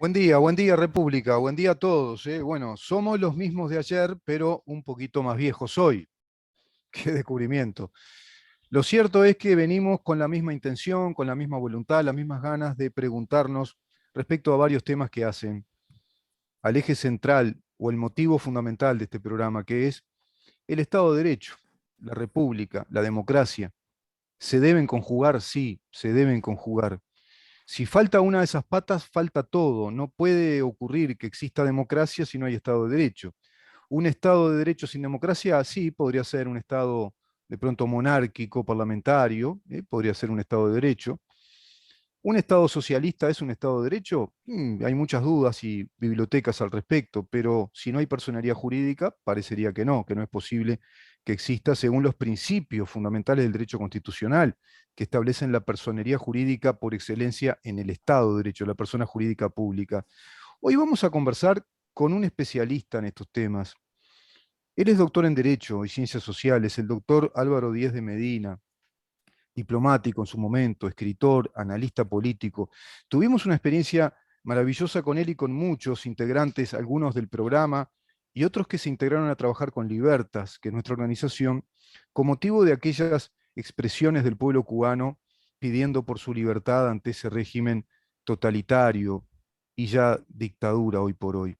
Buen día República, buen día a todos. Bueno, somos los mismos de ayer, pero un poquito más viejos hoy. Qué descubrimiento. Lo cierto es que venimos con la misma intención, con la misma voluntad, las mismas ganas de preguntarnos respecto a varios temas que hacen al eje central o el motivo fundamental de este programa, que es el Estado de Derecho, la República, la democracia. ¿Se deben conjugar? Sí, se deben conjugar. Si falta una de esas patas, falta todo. No puede ocurrir que exista democracia si no hay Estado de Derecho. Un Estado de Derecho sin democracia, sí, podría ser un Estado de pronto monárquico, parlamentario, podría ser un Estado de Derecho. ¿Un Estado socialista es un Estado de Derecho? Hay muchas dudas y bibliotecas al respecto, pero si no hay personería jurídica, parecería que no es posible que exista según los principios fundamentales del derecho constitucional, que establecen la personería jurídica por excelencia en el Estado de Derecho, la persona jurídica pública. Hoy vamos a conversar con un especialista en estos temas. Él es doctor en Derecho y Ciencias Sociales, el doctor Álvaro Díez de Medina, diplomático en su momento, escritor, analista político. Tuvimos una experiencia maravillosa con él y con muchos integrantes, algunos del programa y otros que se integraron a trabajar con Libertas, que es nuestra organización, con motivo de aquellas expresiones del pueblo cubano pidiendo por su libertad ante ese régimen totalitario y ya dictadura hoy por hoy.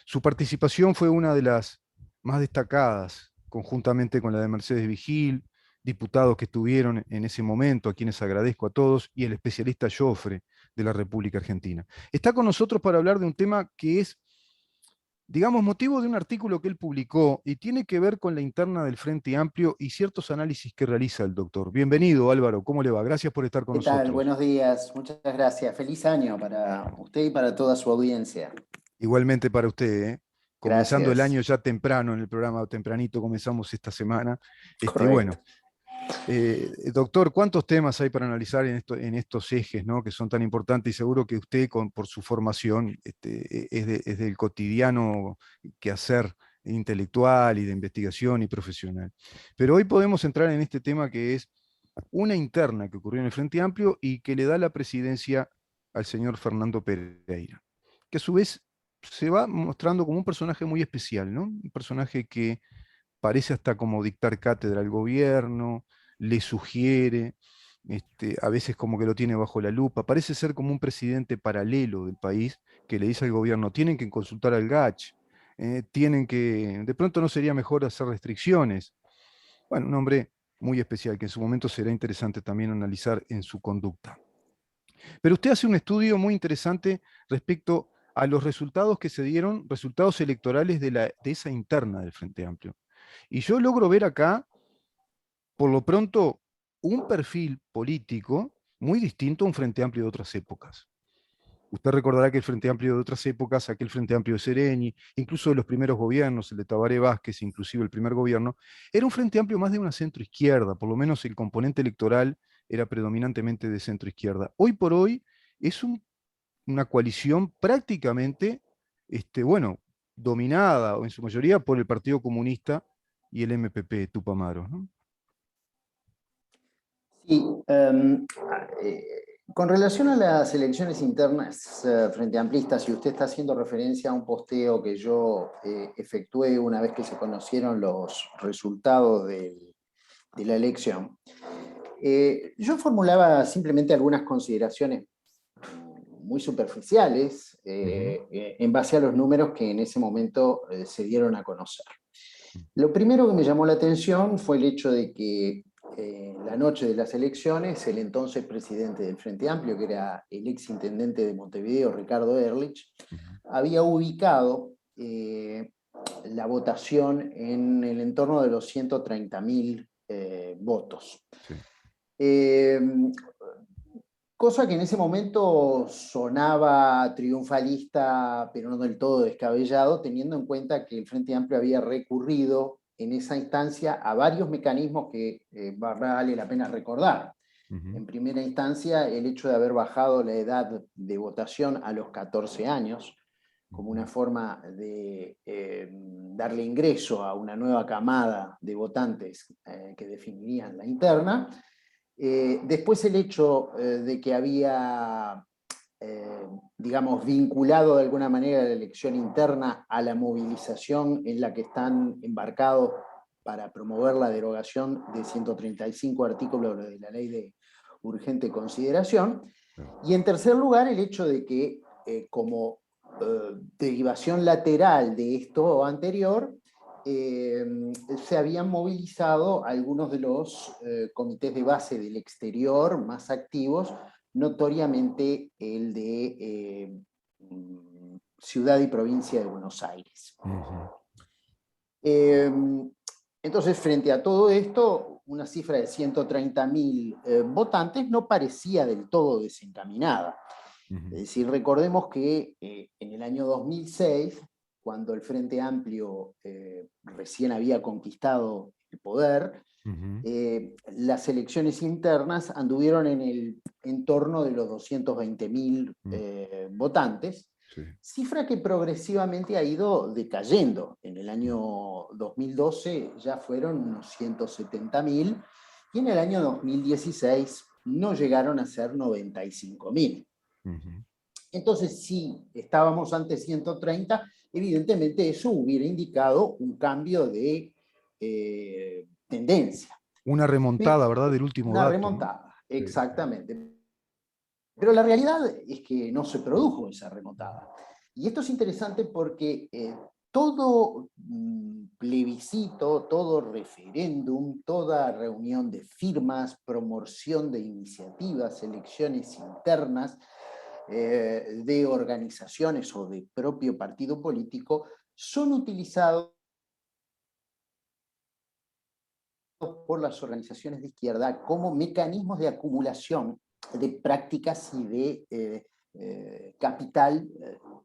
Su participación fue una de las más destacadas, conjuntamente con la de Mercedes Vigil, diputados que estuvieron en ese momento, a quienes agradezco a todos, y el especialista Joffre de la República Argentina. Está con nosotros para hablar de un tema que es, digamos, motivo de un artículo que él publicó y tiene que ver con la interna del Frente Amplio y ciertos análisis que realiza el doctor. Bienvenido, Álvaro, ¿cómo le va? Gracias por estar con ¿Qué tal? nosotros. Buenos días, muchas gracias. Feliz año para usted y para toda su audiencia. Igualmente para usted, ¿eh? Comenzando el Gracias. año ya temprano en el programa, tempranito comenzamos esta semana. Correcto. Bueno, doctor, ¿cuántos temas hay para analizar en estos ejes, ¿no? Que son tan importantes y seguro que usted, por su formación, es del cotidiano quehacer intelectual y de investigación y profesional? Pero hoy podemos entrar en este tema que es una interna que ocurrió en el Frente Amplio y que le da la presidencia al señor Fernando Pereira, que a su vez se va mostrando como un personaje muy especial, ¿no? Un personaje que parece hasta como dictar cátedra al gobierno, le sugiere, a veces como que lo tiene bajo la lupa, parece ser como un presidente paralelo del país que le dice al gobierno, tienen que consultar al GACH, tienen que, de pronto no sería mejor hacer restricciones. Bueno, un hombre muy especial que en su momento será interesante también analizar en su conducta. Pero usted hace un estudio muy interesante respecto a los resultados que se dieron, resultados electorales de esa interna del Frente Amplio. Y yo logro ver acá, por lo pronto, un perfil político muy distinto a un Frente Amplio de otras épocas. Usted recordará que el Frente Amplio de otras épocas, aquel Frente Amplio de Sereñi, incluso de los primeros gobiernos, el de Tabaré Vázquez, inclusive el primer gobierno, era un Frente Amplio más de una centroizquierda, por lo menos el componente electoral era predominantemente de centroizquierda. Hoy por hoy es una coalición prácticamente, bueno, dominada o en su mayoría por el Partido Comunista y el MPP, Tupamaro, ¿no? Sí, con relación a las elecciones internas frente amplistas, si usted está haciendo referencia a un posteo que yo efectué una vez que se conocieron los resultados de la elección, yo formulaba simplemente algunas consideraciones muy superficiales Ujú. en base a los números que en ese momento se dieron a conocer. Lo primero que me llamó la atención fue el hecho de que la noche de las elecciones, el entonces presidente del Frente Amplio, que era el ex intendente de Montevideo, Ricardo Ehrlich, Ujú. había ubicado la votación en el entorno de los 130.000 votos. Sí. Eh, Cosa que en ese momento sonaba triunfalista, pero no del todo descabellado, teniendo en cuenta que el Frente Amplio había recurrido en esa instancia a varios mecanismos que vale la pena recordar. Ujú. En primera instancia, el hecho de haber bajado la edad de votación a los 14 años, como una forma de darle ingreso a una nueva camada de votantes que definirían la interna. Después el hecho de que había digamos, vinculado de alguna manera a la elección interna a la movilización en la que están embarcados para promover la derogación de 135 artículos de la ley de urgente consideración. Y en tercer lugar, el hecho de que como derivación lateral de esto anterior, se habían movilizado algunos de los comités de base del exterior más activos, notoriamente el de Ciudad y Provincia de Buenos Aires. Entonces, frente a todo esto, una cifra de 130.000 votantes no parecía del todo desencaminada. Es decir, recordemos que en el año 2006, cuando el Frente Amplio recién había conquistado el poder, las elecciones internas anduvieron en el entorno de los 220.000 votantes, sí, cifra que progresivamente ha ido decayendo. En el año 2012 ya fueron unos 170.000 y en el año 2016 no llegaron a ser 95.000. Entonces, si estábamos ante 130, evidentemente eso hubiera indicado un cambio de tendencia. Una remontada, ¿verdad? Del último una dato. Una remontada, ¿no? Exactamente. Pero la realidad es que no se produjo esa remontada. Y esto es interesante porque todo plebiscito, todo referéndum, toda reunión de firmas, promoción de iniciativas, elecciones internas, de organizaciones o de propio partido político, son utilizados por las organizaciones de izquierda como mecanismos de acumulación de prácticas y de capital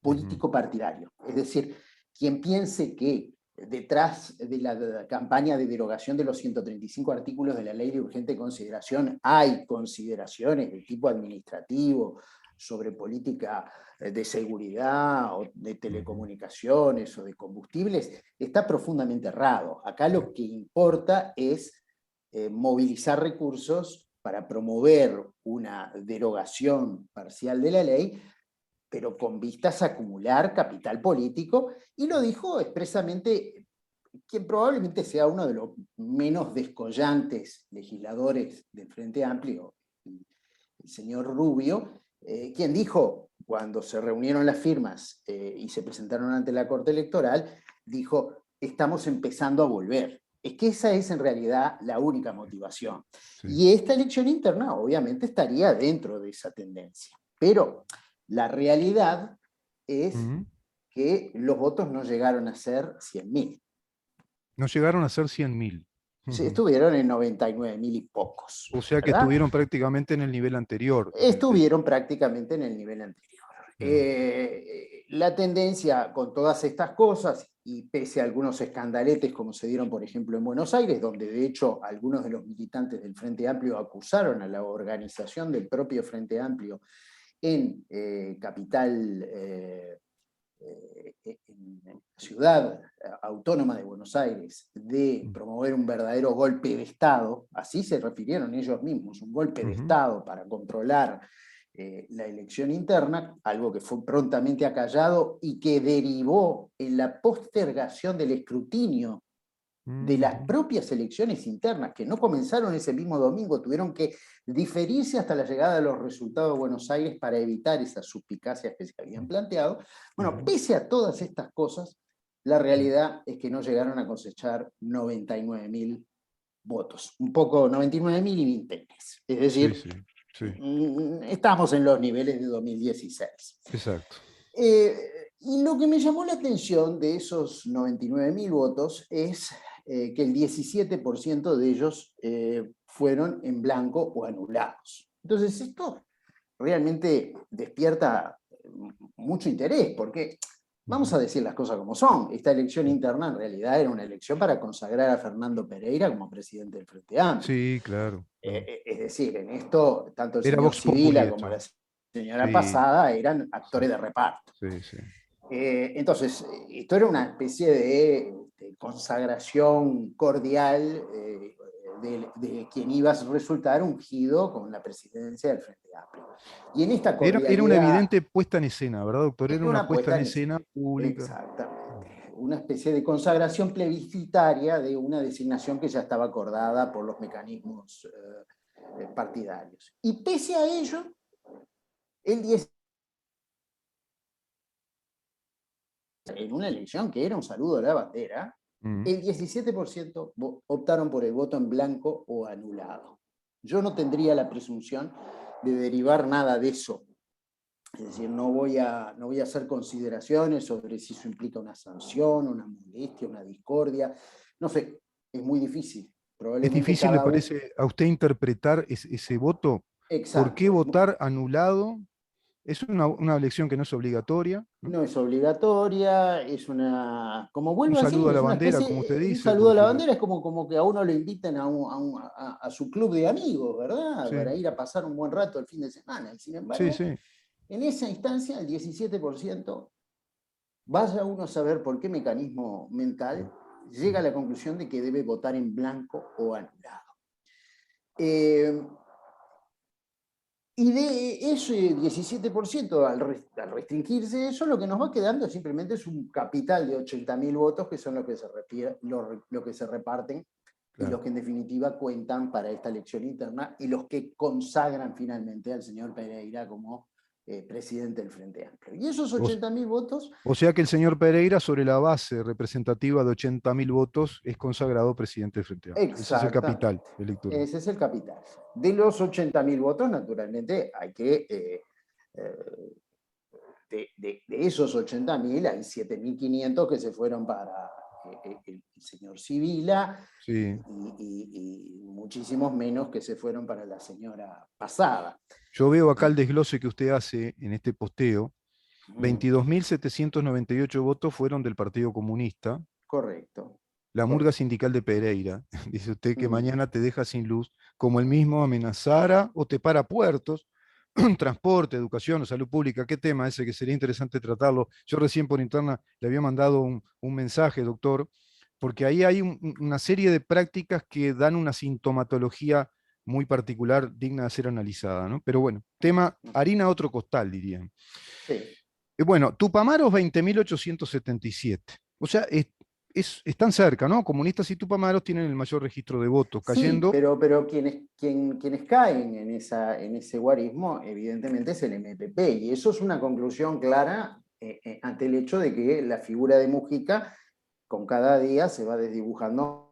político partidario. Es decir, quien piense que detrás de la campaña de derogación de los 135 artículos de la ley de urgente consideración hay consideraciones de tipo administrativo sobre política de seguridad o de telecomunicaciones o de combustibles, está profundamente errado. Acá lo que importa es movilizar recursos para promover una derogación parcial de la ley, pero con vistas a acumular capital político, y lo dijo expresamente quien probablemente sea uno de los menos descollantes legisladores del Frente Amplio, el señor Rubio, quien dijo, cuando se reunieron las firmas y se presentaron ante la Corte Electoral, dijo, estamos empezando a volver. Es que esa es en realidad la única motivación. Sí. Y esta elección interna obviamente estaría dentro de esa tendencia. Pero la realidad es que los votos no llegaron a ser 100.000. No llegaron a ser 100.000. Sí, estuvieron en 99.000 y pocos. O sea que ¿verdad? Estuvieron prácticamente en el nivel anterior. Estuvieron prácticamente en el nivel anterior. La tendencia con todas estas cosas, y pese a algunos escandaletes como se dieron, por ejemplo, en Buenos Aires, donde de hecho algunos de los militantes del Frente Amplio acusaron a la organización del propio Frente Amplio en Capital, en la ciudad autónoma de Buenos Aires, de promover un verdadero golpe de Estado, así se refirieron ellos mismos, un golpe de Estado para controlar la elección interna, algo que fue prontamente acallado y que derivó en la postergación del escrutinio de las propias elecciones internas, que no comenzaron ese mismo domingo, tuvieron que diferirse hasta la llegada de los resultados de Buenos Aires para evitar esas suspicacias que se habían planteado. Bueno, pese a todas estas cosas, la realidad es que no llegaron a cosechar 99.000 votos, un poco 99.000 y vintenes. Es decir, sí. Estamos en los niveles de 2016. Exacto. Y lo que me llamó la atención de esos 99.000 votos es que el 17% de ellos fueron en blanco o anulados. Entonces esto realmente despierta mucho interés, porque vamos a decir las cosas como son. Esta elección interna en realidad era una elección para consagrar a Fernando Pereira como presidente del Frente Amplio. Sí, claro. Es decir, en esto, tanto el era señor Civila como la señora sí. Pasada eran actores de reparto. Sí, sí. Entonces, esto era una especie de consagración cordial de quien iba a resultar ungido con la presidencia del Frente Amplio. Y en esta Era una cordialidad, evidente puesta en escena, ¿verdad, doctor? Era era una una puesta puesta en en escena escena. pública. Exactamente. Una especie de consagración plebiscitaria de una designación que ya estaba acordada por los mecanismos partidarios. Y pese a ello, el 10, en una elección que era un saludo a la bandera, el 17% optaron por el voto en blanco o anulado. Yo no tendría la presunción de derivar nada de eso. Es decir, no voy a hacer consideraciones sobre si eso implica una sanción, una molestia, una discordia. No sé, es muy difícil. ¿Es Probablemente difícil, le cada uno... parece, a usted interpretar ese voto? ¿Por qué Exacto. votar anulado? Es una elección que no es obligatoria, ¿no? No es obligatoria, es una, como Un vuelvo a decir, saludo a la es una bandera, como usted especie, un dice, saludo a la porque bandera, es como que a uno lo inviten a su club de amigos, ¿verdad? sí, Para ir a pasar un buen rato el fin de semana. Y sin sí, embargo, sí. en esa instancia, el 17%, vaya uno a saber por qué mecanismo mental, llega a la conclusión de que debe votar en blanco o anulado. Y de ese 17%, al restringirse eso, lo que nos va quedando simplemente es un capital de 80.000 votos, que son los que lo que se reparten y los Claro. que en definitiva cuentan para esta elección interna y los que consagran finalmente al señor Pereira como presidente del Frente Amplio. Y esos O, 80.000 votos, o sea que el señor Pereira, sobre la base representativa de 80.000 votos, es consagrado presidente del Frente Amplio. Ese es el capital exactamente, electoral. ese es el capital. De los 80.000 votos, naturalmente, hay que eh, de esos 80.000 hay 7.500 que se fueron para el señor Sibila Sí. y muchísimos menos que se fueron para la señora Pasada. Yo veo acá el desglose que usted hace en este posteo. Mm, 22.798 votos fueron del Partido Comunista. correcto, La murga correcto. sindical de Pereira. Dice usted que Mm, mañana te deja sin luz, como el mismo amenazara o te para puertos, transporte, educación o salud pública. ¿Qué tema ese que sería interesante tratarlo? Yo recién por interna le había mandado un mensaje, doctor, porque ahí hay una serie de prácticas que dan una sintomatología muy particular, digna de ser analizada, ¿no? Pero bueno, tema mm, harina otro costal, dirían. sí. Bueno, Tupamaros 20.877. O sea, están cerca, ¿no? Comunistas y Tupamaros tienen el mayor registro de votos, Sí, cayendo. pero quienes caen en ese guarismo, evidentemente es el MPP, y eso es una conclusión clara ante el hecho de que la figura de Mujica con cada día se va desdibujando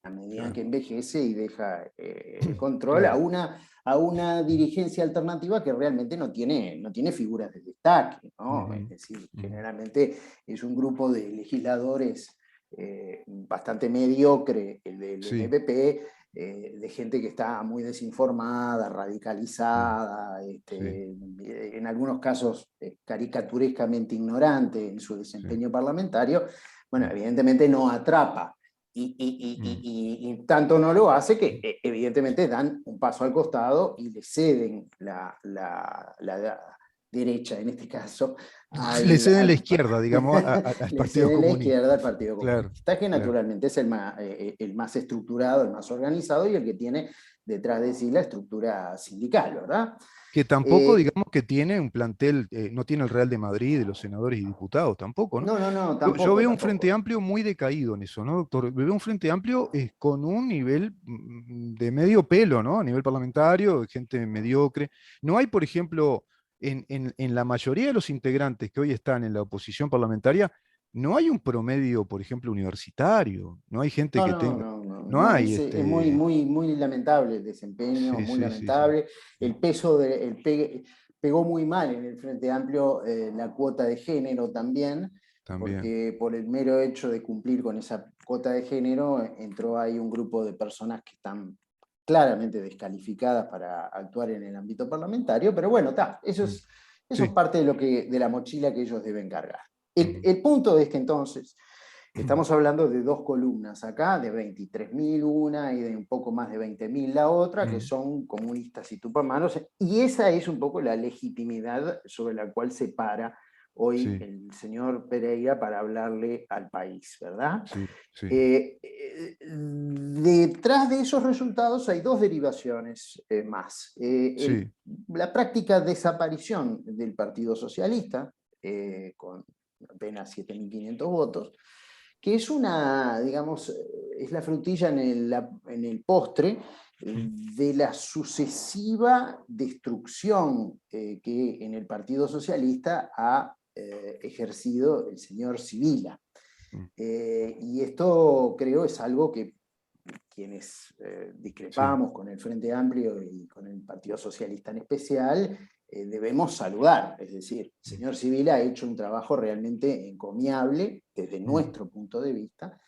a medida Claro, que envejece y deja el control claro. a una dirigencia alternativa que realmente no tiene figuras de destaque, ¿no? Es Ujú, decir, ujú. generalmente es un grupo de legisladores bastante mediocre, el del Sí, MPP, de gente que está muy desinformada, mm, radicalizada, sí, en algunos casos caricaturescamente ignorante en su sí, desempeño parlamentario. Bueno, mm, evidentemente no atrapa mm, y tanto no lo hace que evidentemente dan un paso al costado y le ceden la derecha, en este caso, Le al, ceden la al, izquierda, digamos, al le Partido ceden la Comunista. izquierda al Partido Claro, Comunista, que claro. naturalmente es el más estructurado, el más organizado y el que tiene detrás de sí la estructura sindical, ¿verdad? Que tampoco, Eh, digamos, que tiene un plantel, no tiene el Real de Madrid, de los senadores y diputados, tampoco, ¿no? no, no, no, Yo tampoco, veo un Frente tampoco. Amplio muy decaído en eso, ¿no, doctor? Veo un Frente Amplio con un nivel de medio pelo, ¿no? A nivel parlamentario, de gente mediocre. No hay, por ejemplo, en la mayoría de los integrantes que hoy están en la oposición parlamentaria, no hay un promedio, por ejemplo, universitario. No hay gente No, que no, tenga. no, no, No no, hay es muy, este. muy, muy lamentable el desempeño, Sí, muy sí, sí, sí. lamentable. Sí, El peso pegó muy mal en el Frente Amplio la cuota de género también, también. porque por el mero hecho de cumplir con esa cuota de género entró ahí un grupo de personas que están claramente descalificadas para actuar en el ámbito parlamentario, pero bueno, eso Mm. es Sí. parte de la mochila que ellos deben cargar. El, Ujú. el punto es que entonces estamos hablando de dos columnas acá, de 23.000 una y de un poco más de 20.000 la otra, que Mm. son comunistas y tupamaros, y esa es un poco la legitimidad sobre la cual se para hoy sí, el señor Pereira para hablarle al país, ¿verdad? sí, sí, Detrás de esos resultados hay dos derivaciones más. sí, La práctica desaparición del Partido Socialista, con apenas 7.500 votos, que es una, digamos, es la frutilla en el postre de la sucesiva destrucción que en el Partido Socialista ha ejercido el señor Sibila. mm, Y esto creo es algo que quienes sí, discrepamos con el Frente Amplio y con el Partido Socialista en especial, debemos saludar. Es decir, el mm, señor Sibila ha hecho un trabajo realmente encomiable desde mm, nuestro punto de vista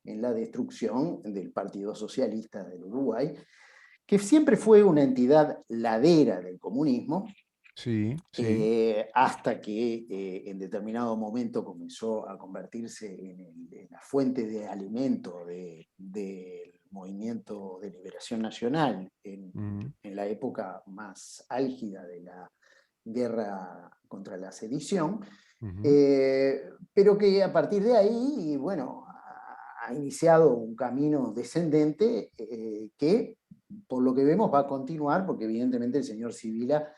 en la destrucción del Partido Socialista del Uruguay, que siempre fue una entidad ladera del comunismo, sí, sí, hasta que en determinado momento comenzó a convertirse en la fuente de alimento del movimiento de liberación nacional mm, en la época más álgida de la guerra contra la sedición, ujú, pero que a partir de ahí, bueno, ha iniciado un camino descendente que, por lo que vemos, va a continuar, porque evidentemente el señor Sibila,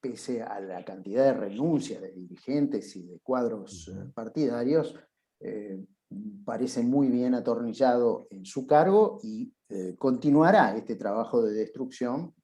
pese a la cantidad de renuncias de dirigentes y de cuadros ujú. partidarios, eh, parece muy bien atornillado en su cargo y continuará este trabajo de destrucción,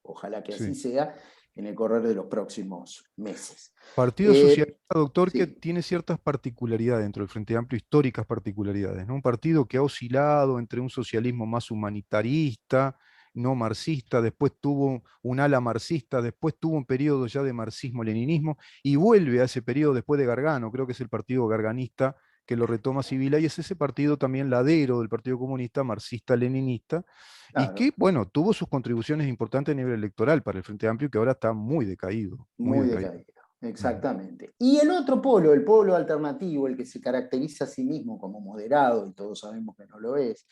ojalá que así Sí. sea, en el correr de los próximos meses. Partido Socialista, doctor, que Sí, tiene ciertas particularidades dentro del Frente Amplio, históricas particularidades, ¿no? Un partido que ha oscilado entre un socialismo más humanitarista, no marxista, después tuvo un ala marxista, después tuvo un periodo ya de marxismo-leninismo y vuelve a ese periodo después de Gargano, creo que es el partido garganista que lo retoma Sibila, y es ese partido también ladero del Partido Comunista, marxista-leninista, y que, claro, bueno, tuvo sus contribuciones importantes a nivel electoral para el Frente Amplio, que ahora está muy decaído, muy muy decaído. decaído, Ujú. exactamente. Y el otro polo, el polo alternativo, el que se caracteriza a sí mismo como moderado, y todos sabemos que no lo es,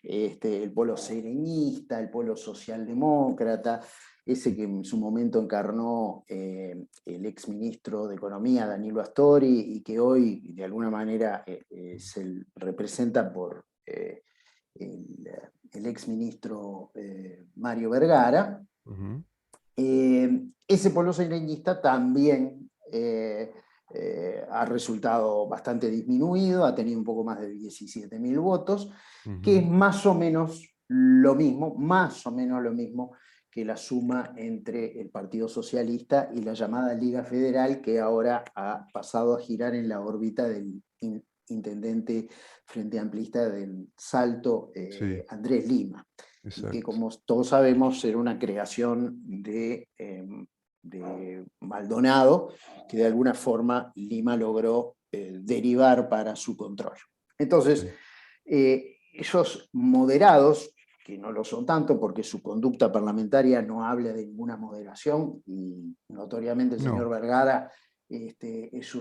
el polo serenista, el polo socialdemócrata, ese que en su momento encarnó el exministro de Economía, Danilo Astori, y que hoy de alguna manera se representa por el exministro Mario Vergara. Ujú, Ese polo sereñista también ha resultado bastante disminuido, ha tenido un poco más de 17.000 votos, que es ujú. más o menos lo mismo que la suma entre el Partido Socialista y la llamada Liga Federal, que ahora ha pasado a girar en la órbita del intendente frente amplista del Salto, Sí, Andrés Lima, y que, exacto. como todos sabemos, era una creación de Maldonado, que de alguna forma Lima logró derivar para su control. Entonces, Sí. esos moderados, que no lo son tanto porque su conducta parlamentaria no habla de ninguna moderación, y notoriamente el señor No, Vergara es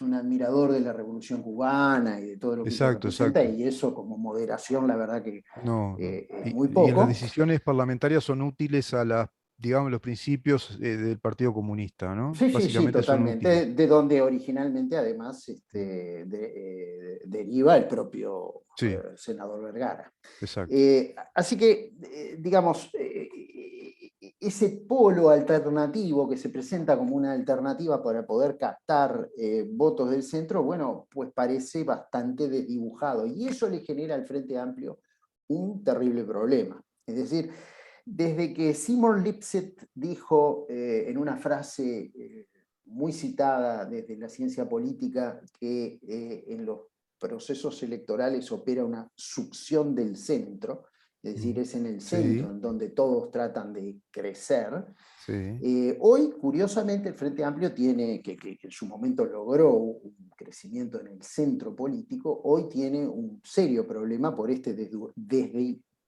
un admirador de la Revolución Cubana y de todo lo que eso exacto, representa, exacto. y eso como moderación, la verdad que No, no. es muy Y las poco. decisiones parlamentarias son útiles a las, digamos, los principios del Partido Comunista, ¿no? Sí, sí, sí, Básicamente son útiles. totalmente. De donde originalmente, además, deriva el propio Sí, senador Vergara. exacto. Así que, digamos, ese polo alternativo que se presenta como una alternativa para poder captar votos del centro, bueno, pues parece bastante desdibujado. Y eso le genera al Frente Amplio un terrible problema. Es decir, desde que Seymour Lipset dijo en una frase muy citada desde la ciencia política que en los procesos electorales opera una succión del centro, es decir, Mm. es en el centro Sí, en donde todos tratan de crecer. sí. Hoy, curiosamente, el Frente Amplio tiene, que en su momento logró un crecimiento en el centro político, hoy tiene un serio problema por este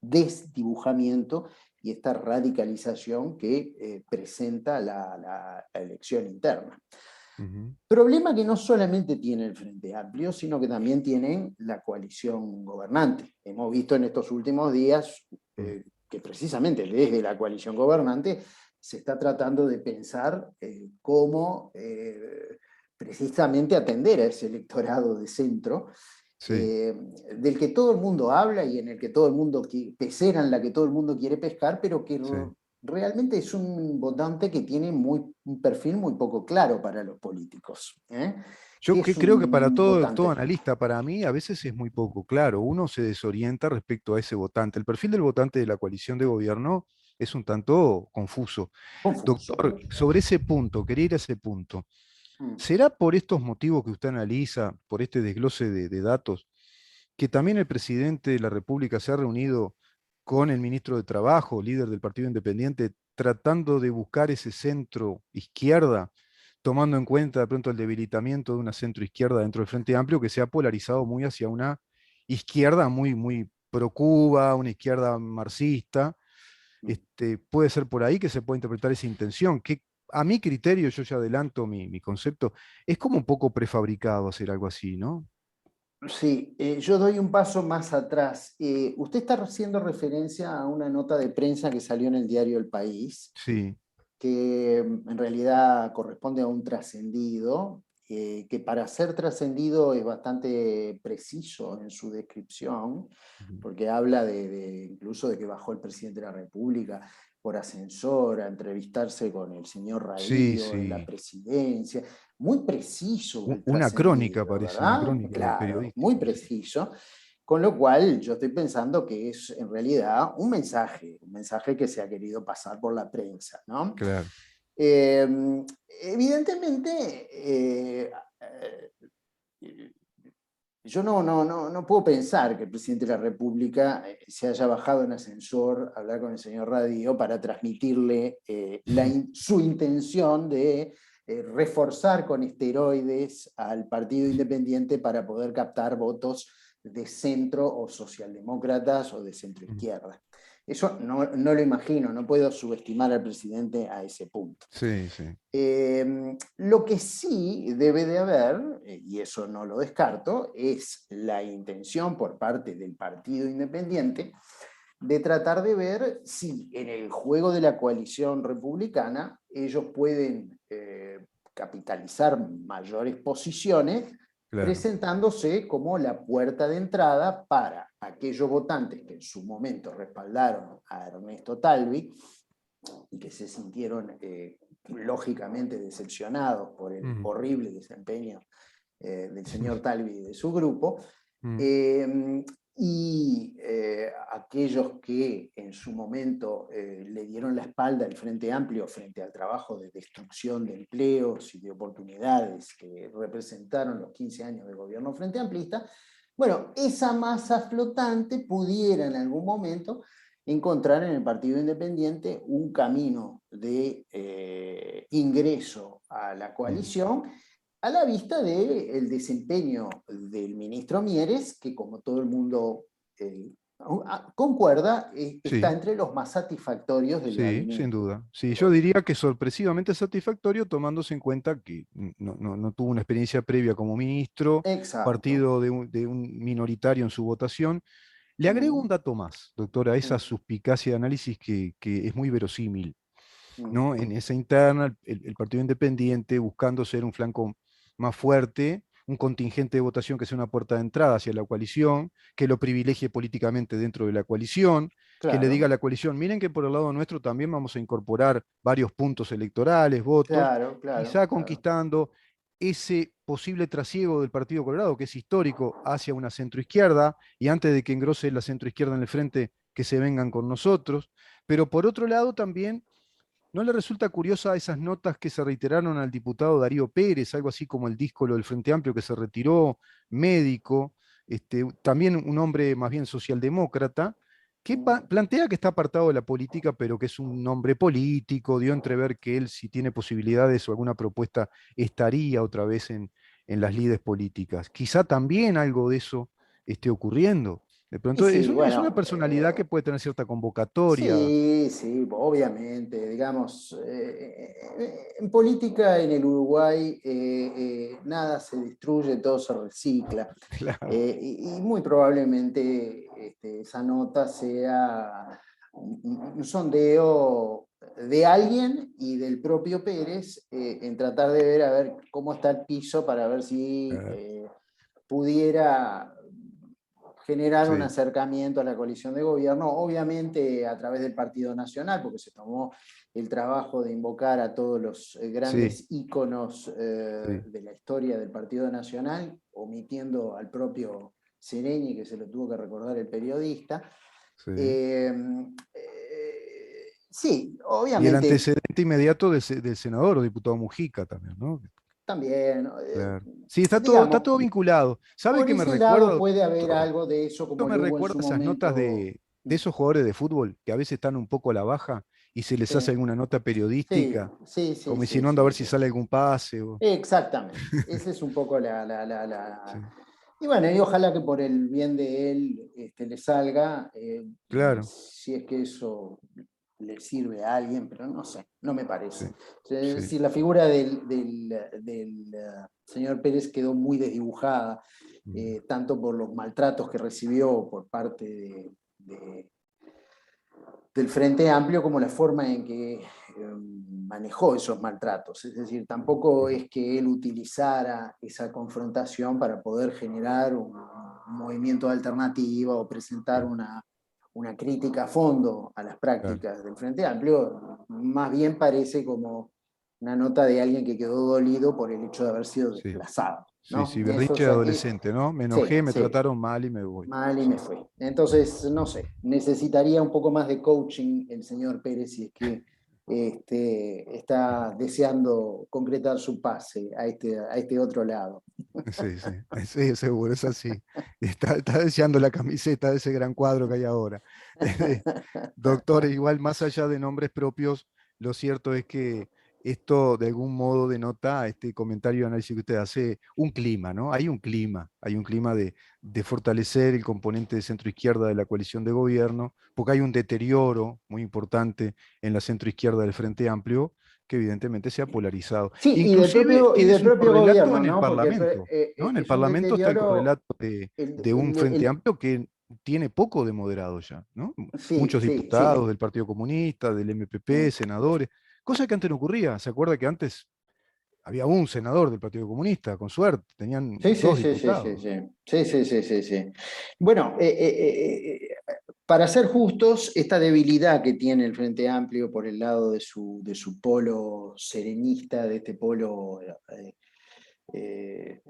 desdibujamiento y esta radicalización que presenta la elección interna. Ujú, Problema que no solamente tiene el Frente Amplio, sino que también tiene la coalición gobernante. Hemos visto en estos últimos días mm, que precisamente desde la coalición gobernante se está tratando de pensar cómo precisamente atender a ese electorado de centro, Sí, del que todo el mundo habla y en el que todo el mundo, pecera en la que todo el mundo quiere pescar, pero que sí. realmente es un votante que tiene un perfil muy poco claro para los políticos. Yo ¿Qué es creo que para un todo votante? analista, para mí, a veces es muy poco claro. Uno se desorienta respecto a ese votante. El perfil del votante de la coalición de gobierno es un tanto confuso. Confuso. Doctor, sobre ese punto, quería ir a ese punto. Mm, ¿Será por estos motivos que usted analiza, por este desglose de datos, que también el presidente de la República se ha reunido con el ministro de Trabajo, líder del Partido Independiente, tratando de buscar ese centro izquierda, tomando en cuenta de pronto el debilitamiento de una centro izquierda dentro del Frente Amplio que se ha polarizado muy hacia una izquierda muy pro Cuba, una izquierda marxista? mm. Puede ser por ahí que se pueda interpretar esa intención, que a mi criterio, yo ya adelanto mi concepto, es como un poco prefabricado hacer algo así, ¿no? Sí, yo doy un paso más atrás. Usted está haciendo referencia a una nota de prensa que salió en el diario El País, Sí. que en realidad corresponde a un trascendido, que para ser trascendido es bastante preciso en su descripción, Ujú. porque habla incluso de que bajó el presidente de la República por ascensor a entrevistarse con el señor Sí, Radío en la sí. presidencia. Muy preciso el Una crónica trascendido, parece, una ¿verdad? crónica Claro, muy periodística, sí. preciso. Con lo cual, yo estoy pensando que es en realidad un mensaje que se ha querido pasar por la prensa, ¿no? Claro. Eh, Evidentemente, yo no puedo pensar que el presidente de la República se haya bajado en ascensor a hablar con el señor Radio para transmitirle su intención de reforzar con esteroides al Partido Independiente para poder captar votos de centro o socialdemócratas o de centro izquierda. Eso no lo imagino, no puedo subestimar al presidente a ese punto. Sí, sí. Lo que sí debe de haber, y eso no lo descarto, es la intención por parte del Partido Independiente de tratar de ver si en el juego de la coalición republicana ellos pueden capitalizar mayores posiciones Claro. presentándose como la puerta de entrada para aquellos votantes que en su momento respaldaron a Ernesto Talvi y que se sintieron lógicamente decepcionados por el Ujú, horrible desempeño del señor Talvi y de su grupo, ujú. eh, y aquellos que en su momento le dieron la espalda al Frente Amplio frente al trabajo de destrucción de empleos y de oportunidades que representaron los 15 años de gobierno Frente Amplista, bueno, esa masa flotante pudiera en algún momento encontrar en el Partido Independiente un camino de ingreso a la Mm. coalición a la vista del desempeño del ministro Mieres, que como todo el mundo concuerda, está Sí, entre los más satisfactorios del sí, sin gabinete duda. de Sí, yo diría gobierno. que sorpresivamente satisfactorio tomándose en cuenta que no tuvo una experiencia previa como ministro, Exacto. partido de un minoritario en su votación. Le agrego un Mm, dato más, doctora, a esa mm, suspicacia de análisis que es muy verosímil, mm, ¿no? En esa interna, el Partido Independiente buscando ser un flanco más fuerte, un contingente de votación que sea una puerta de entrada hacia la coalición, que lo privilegie políticamente dentro de la coalición, que le diga a claro, la coalición, miren que por el lado nuestro también vamos a incorporar varios puntos electorales, votos, claro, claro, quizá claro. conquistando ese posible trasiego del Partido Colorado, que es histórico, hacia una centroizquierda, y antes de que engrose la centroizquierda en el frente, que se vengan con nosotros. Pero por otro lado también, ¿no le resulta curiosa esas notas que se reiteraron al diputado Darío Pérez, algo así como el díscolo del Frente Amplio que se retiró, médico, también un hombre más bien socialdemócrata, que Mm. plantea que está apartado de la política, pero que es un hombre político, dio a entrever que él, si tiene posibilidades o alguna propuesta, estaría otra vez en las lides políticas? Quizá también algo de eso esté ocurriendo. De Y pronto sí, es una bueno, personalidad que puede tener cierta convocatoria. sí, sí, obviamente, digamos, en política en el Uruguay nada se destruye, todo se recicla. Claro. Y muy probablemente esa nota sea un sondeo de alguien y del propio Pérez en tratar de ver a ver cómo está el piso para ver si pudiera generar un Sí, acercamiento a la coalición de gobierno, obviamente a través del Partido Nacional, porque se tomó el trabajo de invocar a todos los sí, grandes íconos sí, de la historia del Partido Nacional, omitiendo al propio Sereñi, que se lo tuvo que recordar el periodista. sí. Eh, sí, Y el obviamente antecedente inmediato del senador o diputado Mujica también, ¿no? también, Claro. Sí, está digamos, todo vinculado. ¿Sabe por qué me ese recuerda, lado puede haber doctor? algo de eso Esto como me lo hubo en recuerda su esas notas momento. de esos jugadores de fútbol que a veces están un poco a la baja y se les hace Sí, alguna nota sí, periodística, sí, sí, como sí, insinuando a sí, ver si sí. sale algún pase. Exactamente. Esa es un poco Sí, Y bueno, y ojalá que por el bien de él le salga, claro, si es que eso le sirve a alguien, pero no sé, no me sí, parece. Es sí. decir, la figura del señor Pérez quedó muy desdibujada, Mm, tanto por los maltratos que recibió por parte del Frente Amplio como la forma en que manejó esos maltratos. Es decir, tampoco mm, es que él utilizara esa confrontación para poder generar un movimiento de alternativa o presentar claro, una crítica a fondo a las claro. prácticas del Frente Amplio. Más bien parece como una nota de alguien que quedó dolido por el hecho de haber sido Sí, desplazado. sí, ¿No? sí, Eso, berrinche de adolescente, ¿no? Me sí, enojé, me sí, trataron mal y me voy. mal y Sí, me fui. Entonces, no sé, necesitaría un poco más de coaching el señor Pérez si es que está deseando concretar su pase a este otro lado. sí, sí, sí, seguro, es así. Está deseando la camiseta de ese gran cuadro que hay ahora. Doctor, igual más allá de nombres propios, lo cierto es que esto de algún modo denota este comentario y análisis que usted hace, un clima, ¿no? Hay un clima de fortalecer el componente de centro izquierda de la coalición de gobierno, porque hay un deterioro muy importante en la centro izquierda del Frente Amplio, que evidentemente se ha polarizado. Sí, Inclusive y tiene del su propio correlato gobierno, en el ¿no? Porque Parlamento, ¿no? En el es un Parlamento está el deterioro. correlato de un Frente Amplio que tiene poco de moderado ya, ¿no? Sí, Muchos sí, sí. diputados del Partido Comunista, del MPP, senadores, cosa que antes no ocurría. ¿Se acuerda que antes había un senador del Partido Comunista, con suerte, tenían Sí, sí, dos sí, sí, sí, diputados? sí. Sí, sí, sí, sí, sí. Bueno, para ser justos, esta debilidad que tiene el Frente Amplio por el lado de su polo serenista, de este polo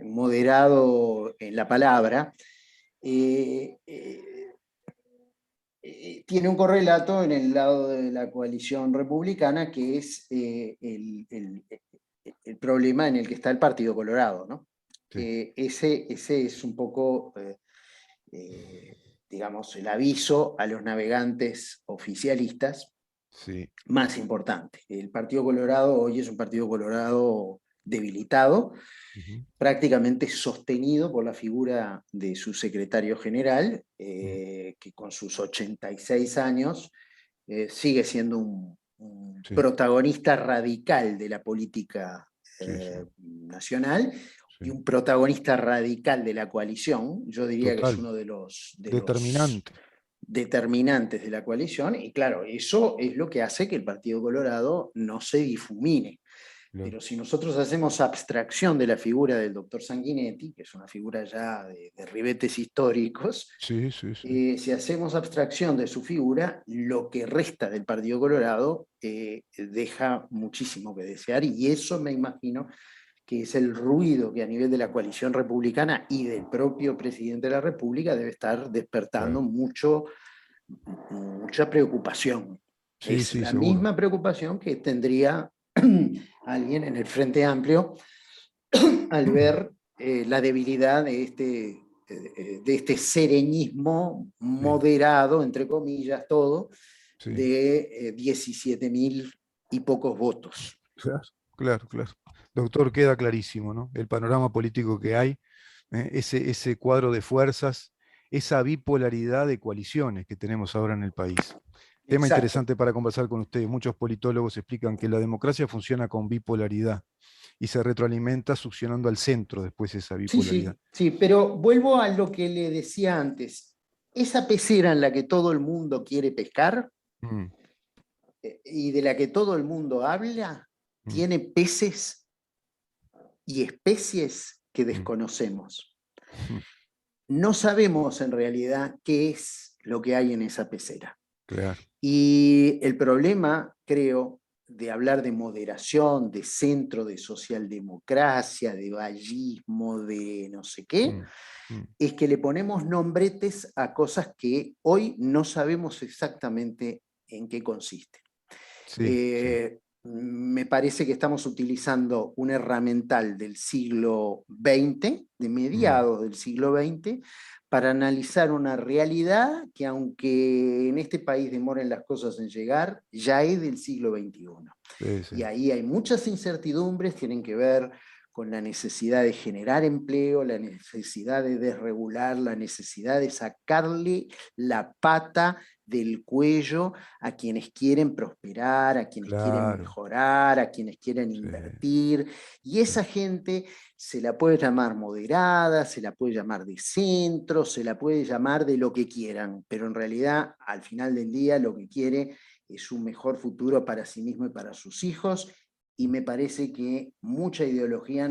moderado en la palabra, eh, eh, tiene un correlato en el lado de la coalición republicana, que es el problema en el que está el Partido Colorado, ¿no? Sí, Ese es un poco, digamos, el aviso a los navegantes oficialistas sí, más importante. El Partido Colorado hoy es un Partido Colorado debilitado, ujú, prácticamente sostenido por la figura de su secretario general, mm, que con sus 86 años sigue siendo un sí, protagonista radical de la política sí, sí, nacional y sí, un protagonista radical de la coalición. Yo diría que es total, uno de los determinante. determinantes de la coalición, y claro, eso es lo que hace que el Partido Colorado no se difumine. Claro. Pero si nosotros hacemos abstracción de la figura del doctor Sanguinetti, que es una figura ya de ribetes históricos, Sí, sí, sí. si hacemos abstracción de su figura, lo que resta del Partido Colorado deja muchísimo que desear, y eso me imagino que es el ruido que a nivel de la coalición republicana y del propio presidente de la República debe estar despertando Claro. mucha preocupación. Sí, Es sí, la seguro. misma preocupación que tendría alguien en el Frente Amplio al ver la debilidad de este sereñismo Sí, moderado, entre comillas, todo, sí. de 17.000 y pocos votos. Claro, claro, claro. Doctor, queda clarísimo, ¿no? El panorama político que hay, ese cuadro de fuerzas, esa bipolaridad de coaliciones que tenemos ahora en el país. Tema Exacto. interesante para conversar con ustedes. Muchos politólogos explican que la democracia funciona con bipolaridad y se retroalimenta succionando al centro después esa Sí, bipolaridad. sí, sí, pero vuelvo a lo que le decía antes. Esa pecera en la que todo el mundo quiere pescar, Mm, y de la que todo el mundo habla, tiene peces y especies que desconocemos. No sabemos en realidad qué es lo que hay en esa pecera. Claro. Y el problema, creo, de hablar de moderación, de centro, de socialdemocracia, de vallismo, de no sé qué, es que le ponemos nombretes a cosas que hoy no sabemos exactamente en qué consisten. Sí, sí. Me parece que estamos utilizando un herramental del siglo XX, de mediados del siglo XX, para analizar una realidad que, aunque en este país demoren las cosas en llegar, ya es del siglo XXI. Sí, sí. Y ahí hay muchas incertidumbres, tienen que ver con la necesidad de generar empleo, la necesidad de desregular, la necesidad de sacarle la pata del cuello a quienes quieren prosperar, a quienes quieren Claro. mejorar, a quienes quieren Sí, invertir. Y sí. esa gente se la puede llamar moderada, se la puede llamar de centro, se la puede llamar de lo que quieran, pero en realidad, al final del día, lo que quiere es un mejor futuro para sí mismo y para sus hijos, y me parece que mucha ideología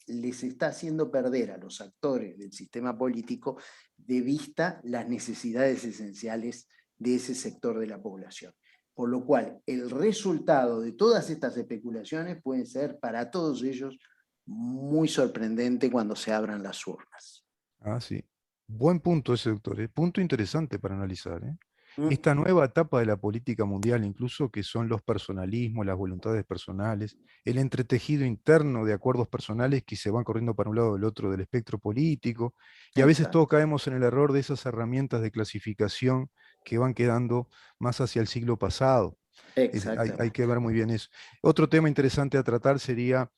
les está haciendo perder a los actores del sistema político de vista las necesidades esenciales de ese sector de la población. Por lo cual, el resultado de todas estas especulaciones puede ser para todos ellos muy sorprendente cuando se abran las urnas. Ah, sí. Buen punto ese, doctor. Punto interesante para analizar, ¿eh? ¿Mm? Esta nueva etapa de la política mundial, incluso que son los personalismos, las voluntades personales, el entretejido interno de acuerdos personales que se van corriendo para un lado o del otro del espectro político, y a veces todos Exacto. caemos en el error de esas herramientas de clasificación que van quedando más hacia el siglo pasado. Hay que Exactamente. ver muy bien eso. Otro tema interesante a tratar sería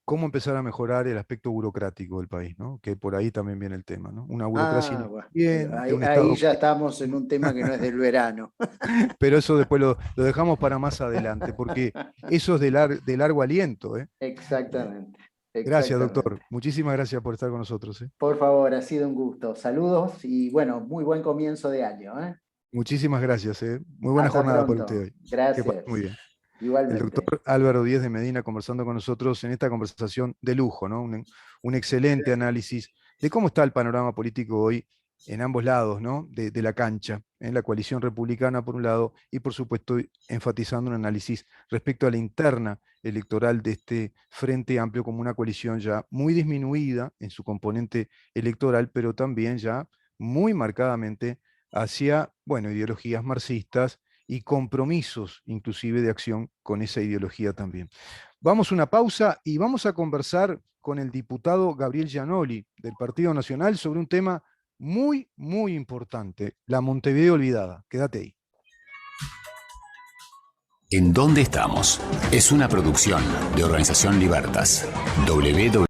cómo empezar a mejorar el aspecto burocrático del país, ¿no? Que por ahí también viene el tema, ¿no? Una burocracia Ah, bueno, ineficiente, un ahí Estado ya bien, estamos en un tema que no es del verano. pero eso después lo dejamos para más adelante, porque eso es de largo aliento, ¿eh? Eh, Exactamente, Gracias, doctor. exactamente. Muchísimas gracias por estar con nosotros, ¿eh? Por favor, ha sido un gusto. Saludos y bueno, muy buen comienzo de año, ¿eh? Muchísimas gracias, ¿eh? Muy buena Hasta jornada para usted pronto. hoy. Que pase muy Gracias. bien. El Igualmente. doctor Álvaro Díez de Medina conversando con nosotros en esta conversación de lujo, ¿no? Un excelente análisis de cómo está el panorama político hoy en ambos lados, ¿no? De la cancha, en la coalición republicana por un lado y por supuesto enfatizando un análisis respecto a la interna electoral de este Frente Amplio como una coalición ya muy disminuida en su componente electoral, pero también ya muy marcadamente hacia, bueno, ideologías marxistas y compromisos inclusive de acción con esa ideología también. Vamos a una pausa y vamos a conversar con el diputado Gabriel Gianoli del Partido Nacional sobre un tema muy, muy importante, la Montevideo olvidada. Quédate ahí. ¿En dónde estamos? Es una producción de Organización Libertas. www